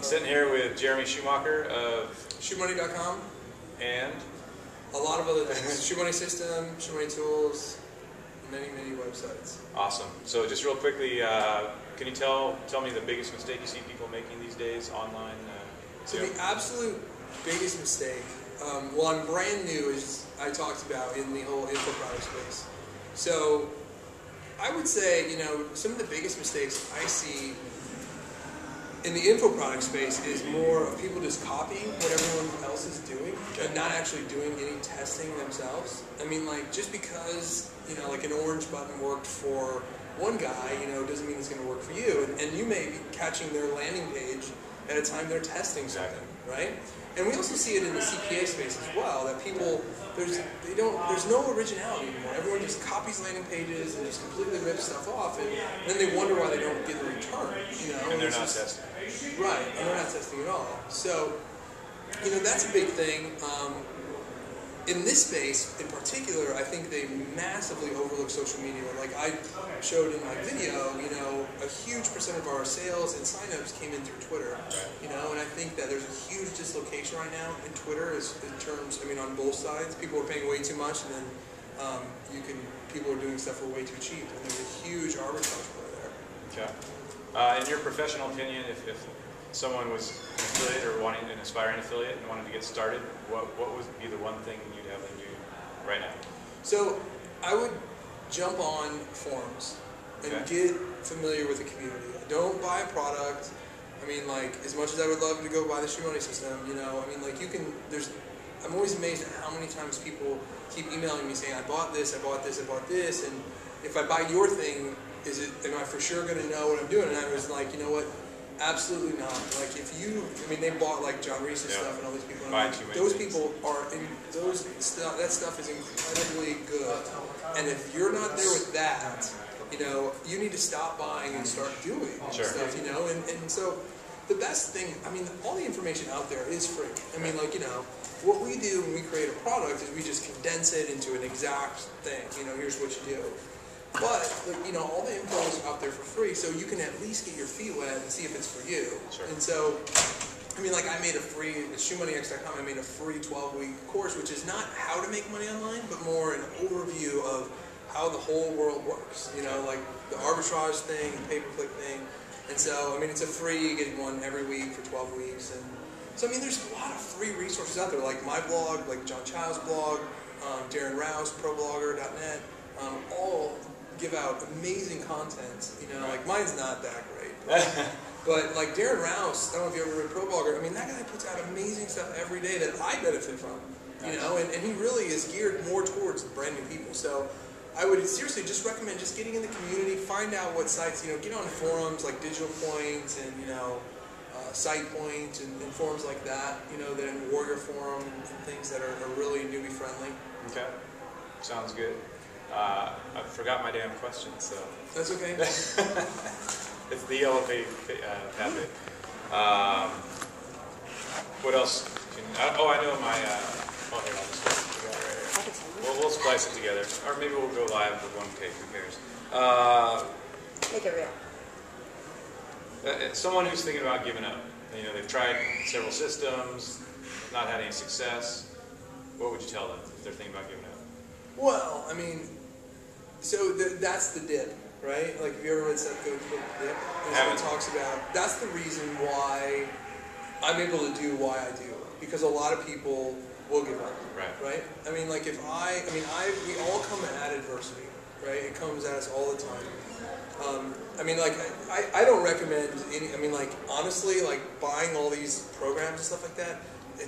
sitting here with Jeremy Schumacher of ShoeMoney.com. And a lot of other things. ShoeMoney System, ShoeMoney Tools, many websites. Awesome. So just real quickly, can you tell me the biggest mistake you see people making these days online? So the absolute biggest mistake, well, I'm brand new, as I talked about in the whole info product space. So I would say, some of the biggest mistakes I see in the info product space is more of people just copying what everyone else is doing and not actually doing any testing themselves. I mean, like, just because, like an orange button worked for one guy, doesn't mean it's going to work for you. And you may be catching their landing page at a time they're testing something, right? And we also see it in the CPA space as well, that people, there's no originality anymore. Everyone just copies landing pages and just completely rips stuff off, and then they wonder why they don't get the return, And they're not testing. Right, and they're not testing at all. So, that's a big thing. In this space, in particular, I think they massively overlook social media. Like I showed in my video, a huge percent of our sales and signups came in through Twitter. And I think that there's a huge dislocation right now in Twitter in terms, on both sides. People are paying way too much, and then people are doing stuff for way too cheap, and there's a huge arbitrage play there. Okay. In your professional opinion, if someone was an affiliate or an aspiring affiliate and wanted to get started, what would be the one thing you'd have them do right now? So I would jump on forums and get familiar with the community. Don't buy a product. As much as I would love to go buy the ShoeMoney system, I'm always amazed at how many times people keep emailing me saying, I bought this, I bought this, I bought this, and if I buy your thing, am I for sure going to know what I'm doing? And I was like, you know what? Absolutely not. Like they bought like John Reese's stuff and all these people. Those people are that stuff is incredibly good. And if you're not there with that, you need to stop buying and start doing stuff. And so the best thing, all the information out there is free. What we do when we create a product is we just condense it into an exact thing. Here's what you do. But, all the info is out there for free, so you can at least get your feet wet and see if it's for you. And so, I made a free, at ShoeMoneyX.com, I made a free 12-week course, which is not how to make money online, but more an overview of how the whole world works. Like the arbitrage thing, the pay-per-click thing. And so, it's a free, you get one every week for 12 weeks. And so, there's a lot of free resources out there, like my blog, like John Child's blog, Darren Rouse, ProBlogger.net, all give out amazing content, like mine's not that great, but like Darren Rouse, I don't know if you ever read ProBlogger, that guy puts out amazing stuff every day that I benefit from, and he really is geared more towards brand new people. So I would seriously just recommend just getting in the community, find out what sites, get on forums like Digital Point and, SitePoint and forums like that, then Warrior Forum and things that are really newbie friendly. Okay, sounds good. I forgot my damn question, so... That's okay. It's the yellow pathway. What else? I know my... here, I'll just put it together right here. We'll splice it together. Or maybe we'll go live with one take, who cares? Make it real. Someone who's thinking about giving up. They've tried several systems, not had any success. What would you tell them if they're thinking about giving up? Well, so that's the dip, right? Like, have you ever read Seth Godin's book, The Dip? It talks about, that's the reason why I'm able to do why I do. Because a lot of people will give up, right? We all come at adversity, right? It comes at us all the time. I don't recommend any, honestly, like, buying all these programs and stuff like that,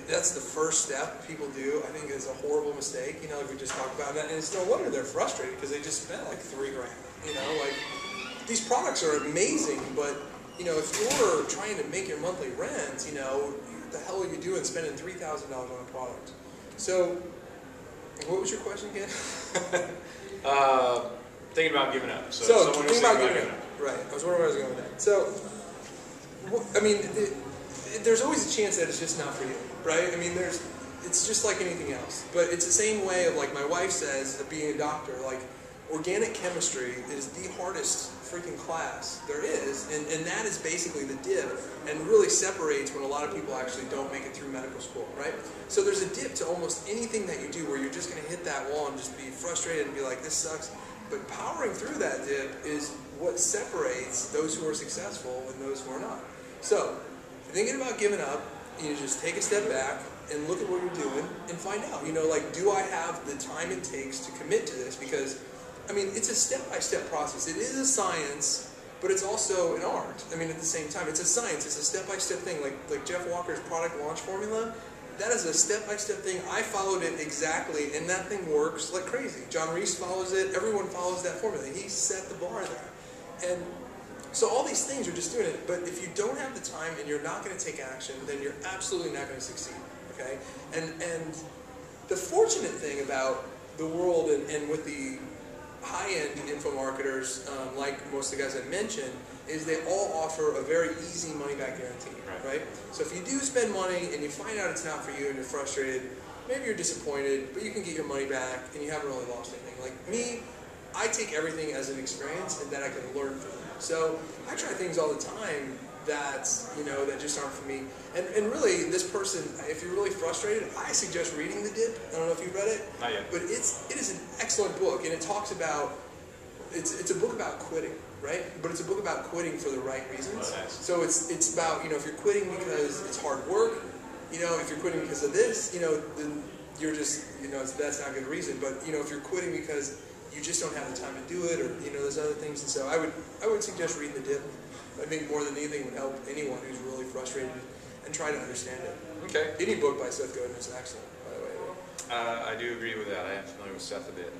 that's the first step people do. I think it's a horrible mistake, like we just talked about that. And it's no wonder they're frustrated because they just spent like $3 grand, like these products are amazing, but, if you're trying to make your monthly rent, what the hell are you doing spending $3,000 on a product? So, what was your question again? Thinking about giving up. So thinking about giving up. Right. I was wondering where I was going with that. So, there's always a chance that it's just not for you, right? It's just like anything else. But it's the same way of, like, my wife says, being a doctor, like, organic chemistry is the hardest freaking class there is, and that is basically the dip, and really separates when a lot of people actually don't make it through medical school, right? So there's a dip to almost anything that you do where you're just going to hit that wall and just be frustrated and be like, this sucks. But powering through that dip is what separates those who are successful and those who are not. So, if you're thinking about giving up, you just take a step back and look at what you're doing and find out, you know, like, do I have the time it takes to commit to this? Because, I mean, it's a step-by-step process. It is a science, but it's also an art. I mean, at the same time, it's a science. It's a step-by-step thing. Like Jeff Walker's product launch formula, that is a step-by-step thing. I followed it exactly, and that thing works like crazy. John Reese follows it. Everyone follows that formula. He set the bar there. And so all these things are just doing it. But if you don't have the time and you're not going to take action, then you're absolutely not going to succeed. Okay? And the fortunate thing about the world and with the high-end info marketers, like most of the guys I mentioned, is they all offer a very easy money-back guarantee, right? So if you do spend money and you find out it's not for you and you're frustrated, maybe you're disappointed, but you can get your money back and you haven't really lost anything. Like me, I take everything as an experience and that I can learn from it. So I try things all the time that, you know, that just aren't for me. And really, this person, if you're really frustrated, I suggest reading The Dip. I don't know if you've read it. Not yet. But it is an excellent book, and it talks about, it's a book about quitting, right? But it's a book about quitting for the right reasons. Oh, nice. So it's about, you know, if you're quitting because it's hard work, you know, if you're quitting because of this, you know, then you're just, you know, that's not a good reason. But, you know, if you're quitting because you just don't have the time to do it, or, you know, there's other things. And so I would suggest reading The Dip. I think more than anything would help anyone who's really frustrated and try to understand it. Okay. Any book by Seth Godin is excellent, by the way. I do agree with that. I am familiar with Seth a bit.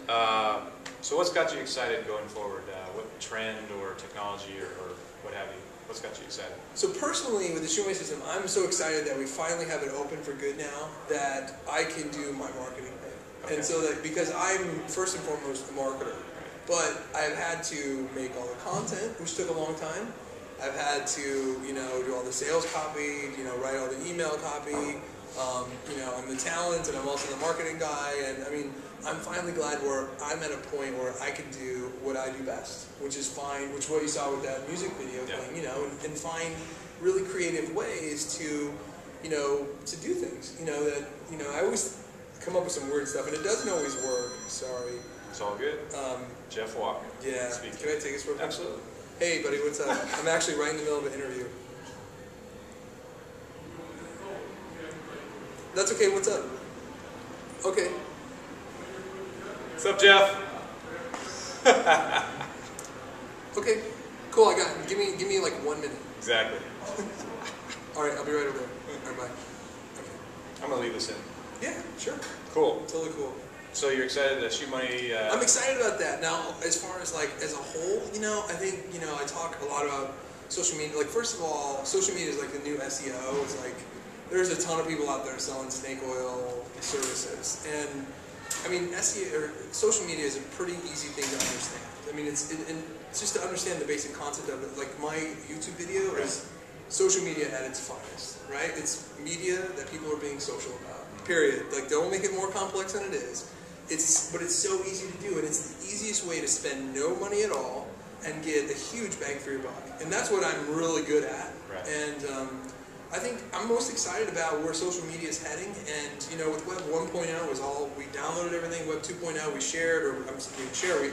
So what's got you excited going forward? What trend or technology or what have you? What's got you excited? So personally, with the ShoeMoney system, I'm so excited that we finally have it open for good now that I can do my marketing thing. Okay. And so that, because I'm first and foremost a marketer, but I've had to make all the content, which took a long time. I've had to, you know, do all the sales copy, you know, write all the email copy. You know, I'm the talent and I'm also the marketing guy. And I mean, I'm finally glad where I'm at a point where I can do what I do best, which is find, which what you saw with that music video thing, you know, and find really creative ways to, you know, to do things. You know, that, you know, I always come up with some weird stuff and it doesn't always work. Sorry. It's all good. Jeff Walker. Yeah. Speaking. Can I take us for a minute? Absolutely. Hey, buddy, what's up? I'm actually right in the middle of an interview. That's okay, what's up? Okay. What's up, Jeff? Okay, cool, I got it. Give me like 1 minute. Exactly. Alright, I'll be right over there. Alright, bye. Okay. I'm going to leave this in. Yeah, sure. Cool. Totally cool. So you're excited that ShoeMoney... I'm excited about that. Now, as far as like, as a whole, you know, I think, you know, I talk a lot about social media. Like, first of all, social media is like the new SEO. It's like, there's a ton of people out there selling snake oil services. And, I mean, SEO, or social media is a pretty easy thing to understand. I mean, it's just to understand the basic concept of it. Like, my YouTube video is social media at its finest, right? It's media that people are being social about, period. Like, don't make it more complex than it is. But it's so easy to do, and it's the easiest way to spend no money at all and get a huge bang for your buck. And that's what I'm really good at. Right. And I think I'm most excited about where social media is heading. And, you know, with Web 1.0 was all, we downloaded everything. Web 2.0 we shared, or we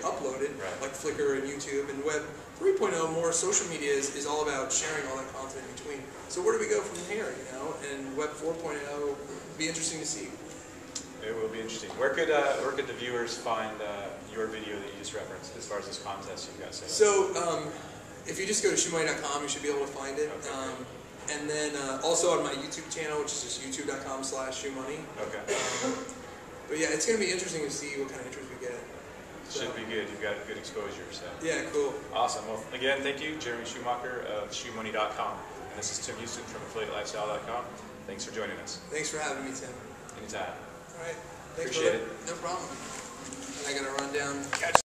uploaded, like Flickr and YouTube. And Web 3.0, more social media is all about sharing all that content in between. So where do we go from here, you know? And Web 4.0 will be interesting to see. It will be interesting. Where could the viewers find your video that you just referenced as far as this contest you've got set up? So, if you just go to ShoeMoney.com, you should be able to find it. Okay. And then also on my YouTube channel, which is just youtube.com/ShoeMoney. Okay. But yeah, it's going to be interesting to see what kind of interest we get. So. Should be good. You've got good exposure. So. Yeah, cool. Awesome. Well, again, thank you, Jeremy Schumacher of ShoeMoney.com. And this is Tim Houston from AffiliateLifestyle.com. Thanks for joining us. Tall having me, Tim. Anytime. All right. Thanks, Appreciate brother. it. No problem. And I got to run down. Catch